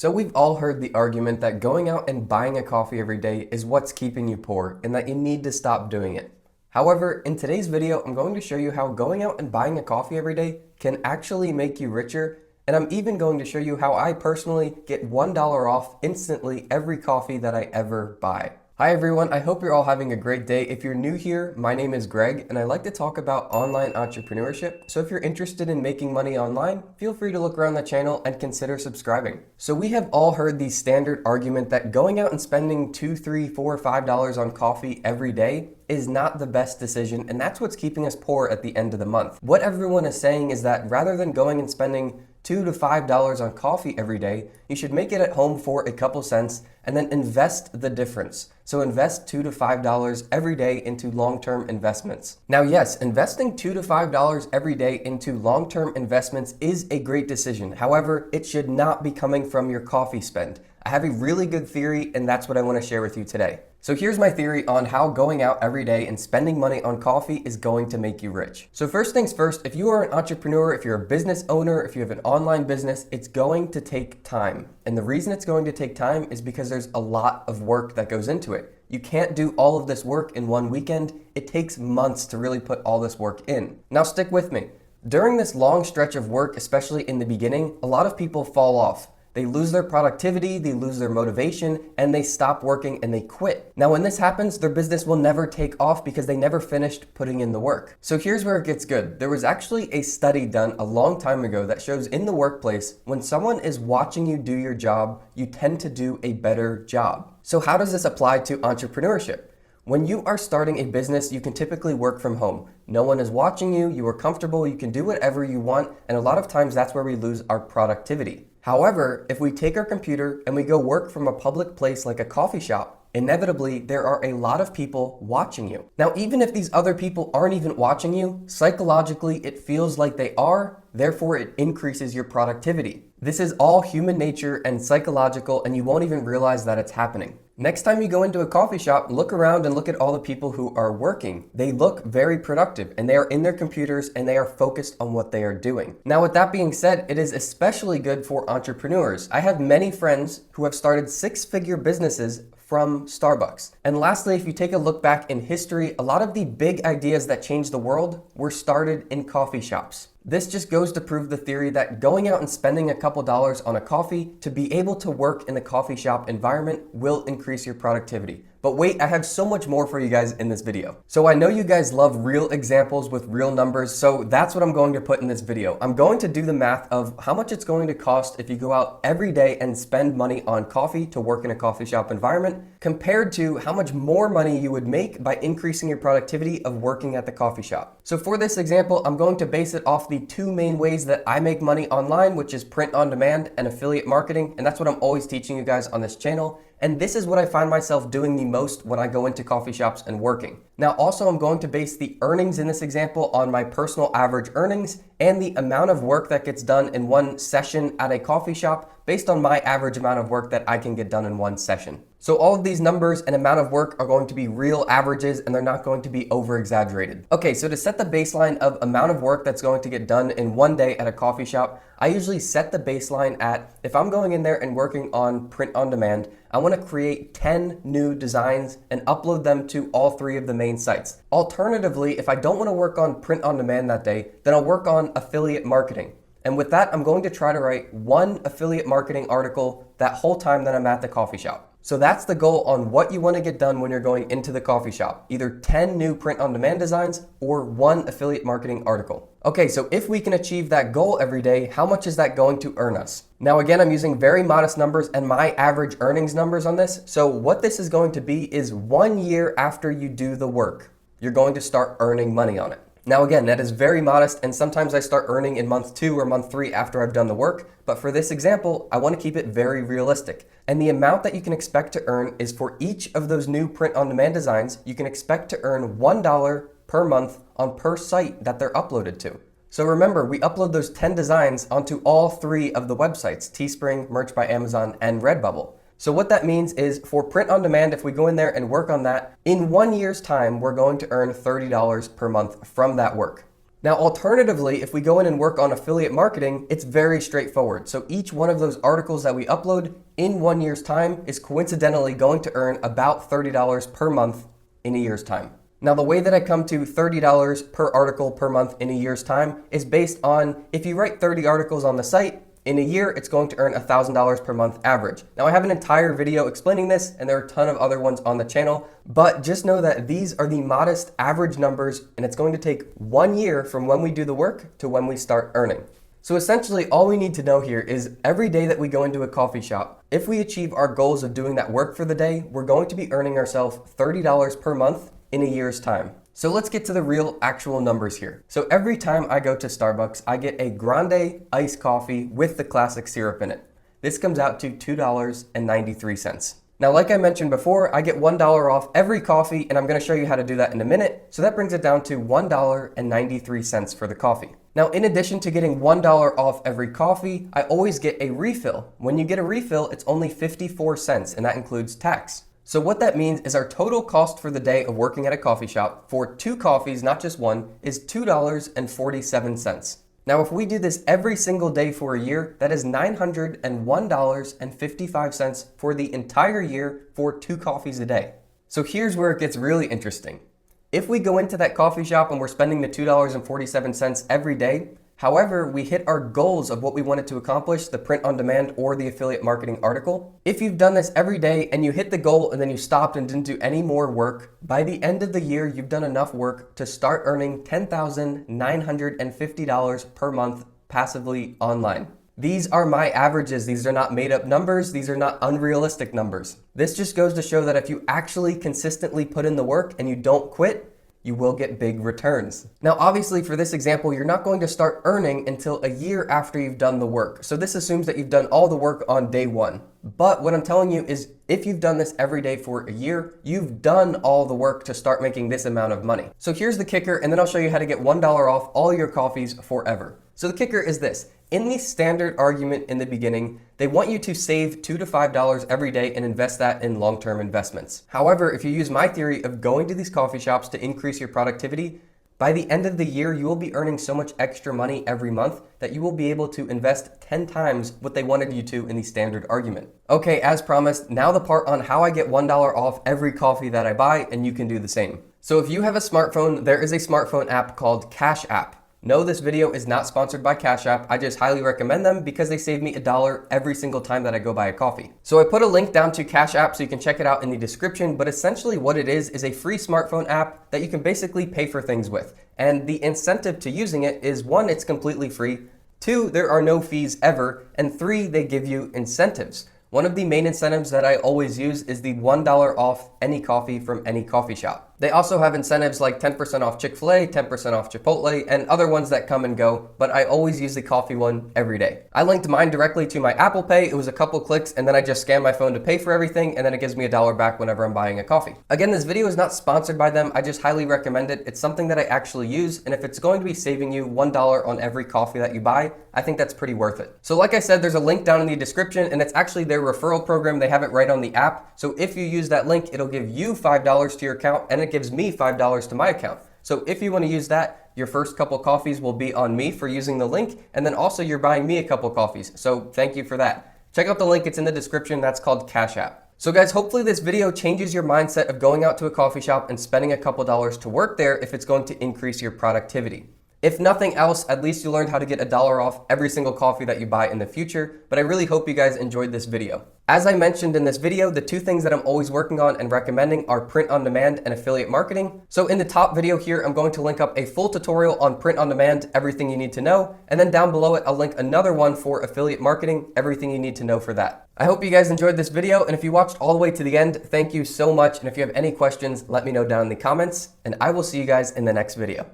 So we've all heard the argument that going out and buying a coffee every day is what's keeping you poor and that you need to stop doing it. However, in today's video, I'm going to show you how going out and buying a coffee every day can actually make you richer, and I'm even going to show you how I personally get $1 off instantly every coffee that I ever buy. Hi everyone, I hope you're all having a great day. If you're new here, my name is Greg and I like to talk about online entrepreneurship. So if you're interested in making money online, feel free to look around the channel and consider subscribing. So we have all heard the standard argument that going out and spending $2, $3, $4, $5 on coffee every day is not the best decision, and that's what's keeping us poor at the end of the month. What everyone is saying is that rather than going and spending $2 to $5 on coffee every day, you should make it at home for a couple cents and then invest the difference. So invest $2 to $5 every day into long-term investments. Now yes, investing $2 to $5 every day into long-term investments is a great decision. However, it should not be coming from your coffee spend. I have a really good theory, and that's what I want to share with you today. So here's my theory on how going out every day and spending money on coffee is going to make you rich. So first things first, if you are an entrepreneur, if you're a business owner, if you have an online business, it's going to take time. And the reason it's going to take time is because there's a lot of work that goes into it. You can't do all of this work in one weekend. It takes months to really put all this work in. Now stick with me. During this long stretch of work, especially in the beginning, a lot of people fall off. They lose their productivity, they lose their motivation, and they stop working and they quit. Now when this happens, their business will never take off because they never finished putting in the work. So here's where it gets good. There was actually a study done a long time ago that shows in the workplace, when someone is watching you do your job, you tend to do a better job. So how does this apply to entrepreneurship? When you are starting a business, you can typically work from home. No one is watching you, you are comfortable, you can do whatever you want, and a lot of times that's where we lose our productivity. However, if we take our computer and we go work from a public place like a coffee shop, inevitably there are a lot of people watching you. Now, even if these other people aren't even watching you, psychologically it feels like they are, therefore it increases your productivity. This is all human nature and psychological, and you won't even realize that it's happening. Next time you go into a coffee shop, look around and look at all the people who are working. They look very productive and they are in their computers and they are focused on what they are doing. Now, with that being said, it is especially good for entrepreneurs. I have many friends who have started six-figure businesses from Starbucks. And lastly, if you take a look back in history, a lot of the big ideas that changed the world were started in coffee shops. This just goes to prove the theory that going out and spending a couple dollars on a coffee to be able to work in the coffee shop environment will increase your productivity. But wait, I have so much more for you guys in this video. So I know you guys love real examples with real numbers, so that's what I'm going to put in this video. I'm going to do the math of how much it's going to cost if you go out every day and spend money on coffee to work in a coffee shop environment, compared to how much more money you would make by increasing your productivity of working at the coffee shop. So for this example, I'm going to base it off the two main ways that I make money online, which is print on demand and affiliate marketing, and that's what I'm always teaching you guys on this channel. And this is what I find myself doing the most when I go into coffee shops and working. Now, also, I'm going to base the earnings in this example on my personal average earnings and the amount of work that gets done in one session at a coffee shop based on my average amount of work that I can get done in one session. So all of these numbers and amount of work are going to be real averages and they're not going to be over exaggerated. Okay, so to set the baseline of amount of work that's going to get done in one day at a coffee shop, I usually set the baseline at, if I'm going in there and working on print on demand, I want to create 10 new designs and upload them to all three of the main sites. Alternatively, if I don't want to work on print on demand that day, then I'll work on affiliate marketing. And with that, I'm going to try to write one affiliate marketing article that whole time that I'm at the coffee shop. So that's the goal on what you want to get done when you're going into the coffee shop. Either 10 new print-on-demand designs or one affiliate marketing article. Okay, so if we can achieve that goal every day, how much is that going to earn us? Now again, I'm using very modest numbers and my average earnings numbers on this. So what this is going to be is 1 year after you do the work, you're going to start earning money on it. Now again, that is very modest, and sometimes I start earning in month 2 or month 3 after I've done the work, but for this example, I want to keep it very realistic. And the amount that you can expect to earn is for each of those new print-on-demand designs, you can expect to earn $1 per month on per site that they're uploaded to. So remember, we upload those 10 designs onto all 3 of the websites, Teespring, Merch by Amazon, and Redbubble. So what that means is for print on demand, if we go in there and work on that, in 1 year's time, we're going to earn $30 per month from that work. Now, alternatively, if we go in and work on affiliate marketing, it's very straightforward. So each one of those articles that we upload in 1 year's time is coincidentally going to earn about $30 per month in a year's time. Now, the way that I come to $30 per article per month in a year's time is based on if you write 30 articles on the site, in a year, it's going to earn $1,000 per month average. Now, I have an entire video explaining this, and there are a ton of other ones on the channel, but just know that these are the modest average numbers, and it's going to take 1 year from when we do the work to when we start earning. So essentially, all we need to know here is every day that we go into a coffee shop, if we achieve our goals of doing that work for the day, we're going to be earning ourselves $30 per month in a year's time. So let's get to the real actual numbers here. So every time I go to Starbucks, I get a grande iced coffee with the classic syrup in it. This comes out to $2.93. Now, like I mentioned before, I get $1 off every coffee, and I'm going to show you how to do that in a minute. So that brings it down to $1.93 for the coffee. Now, in addition to getting $1 off every coffee, I always get a refill. When you get a refill, it's only 54 cents, and that includes tax. So what that means is our total cost for the day of working at a coffee shop for 2 coffees, not just one, is $2.47. Now, if we do this every single day for a year, that is $901.55 for the entire year for 2 coffees a day. So here's where it gets really interesting. If we go into that coffee shop and we're spending the $2.47 every day, however, we hit our goals of what we wanted to accomplish, the print on demand or the affiliate marketing article. If you've done this every day and you hit the goal and then you stopped and didn't do any more work, by the end of the year, you've done enough work to start earning $10,950 per month passively online. These are my averages. These are not made up numbers. These are not unrealistic numbers. This just goes to show that if you actually consistently put in the work and you don't quit, you will get big returns. Now, obviously for this example, you're not going to start earning until a year after you've done the work. So this assumes that you've done all the work on day 1. But what I'm telling you is if you've done this every day for a year, you've done all the work to start making this amount of money. So here's the kicker, and then I'll show you how to get $1 off all your coffees forever. So the kicker is this. In the standard argument in the beginning, they want you to save $2 to $5 every day and invest that in long-term investments. However, if you use my theory of going to these coffee shops to increase your productivity, by the end of the year, you will be earning so much extra money every month that you will be able to invest 10 times what they wanted you to in the standard argument. Okay, as promised, now the part on how I get $1 off every coffee that I buy, and you can do the same. So if you have a smartphone, there is a smartphone app called Cash App. No, this video is not sponsored by Cash App. I just highly recommend them because they save me $1 every single time that I go buy a coffee. So I put a link down to Cash App so you can check it out in the description, but essentially what it is a free smartphone app that you can basically pay for things with. And the incentive to using it is 1, it's completely free, 2, there are no fees ever, and 3, they give you incentives. One of the main incentives that I always use is the $1 off any coffee from any coffee shop. They also have incentives like 10% off Chick-fil-A, 10% off Chipotle, and other ones that come and go, but I always use the coffee one every day. I linked mine directly to my Apple Pay. It was a couple clicks, and then I just scan my phone to pay for everything, and then it gives me $1 back whenever I'm buying a coffee. Again, this video is not sponsored by them. I just highly recommend it. It's something that I actually use, and if it's going to be saving you $1 on every coffee that you buy, I think that's pretty worth it. So like I said, there's a link down in the description, and it's actually their referral program. They have it right on the app. So if you use that link, it'll give you $5 to your account, and it gives me $5 to my account. So if you want to use that, your first couple coffees will be on me for using the link, and then also you're buying me a couple coffees. So thank you for that. Check out the link, it's in the description. That's called Cash App. So guys, hopefully this video changes your mindset of going out to a coffee shop and spending a couple dollars to work there if it's going to increase your productivity. If nothing else, at least you learned how to get $1 off every single coffee that you buy in the future, but I really hope you guys enjoyed this video. As I mentioned in this video, the 2 things that I'm always working on and recommending are print on demand and affiliate marketing. So in the top video here, I'm going to link up a full tutorial on print on demand, everything you need to know, and then down below it, I'll link another one for affiliate marketing, everything you need to know for that. I hope you guys enjoyed this video, and if you watched all the way to the end, thank you so much, and if you have any questions, let me know down in the comments, and I will see you guys in the next video.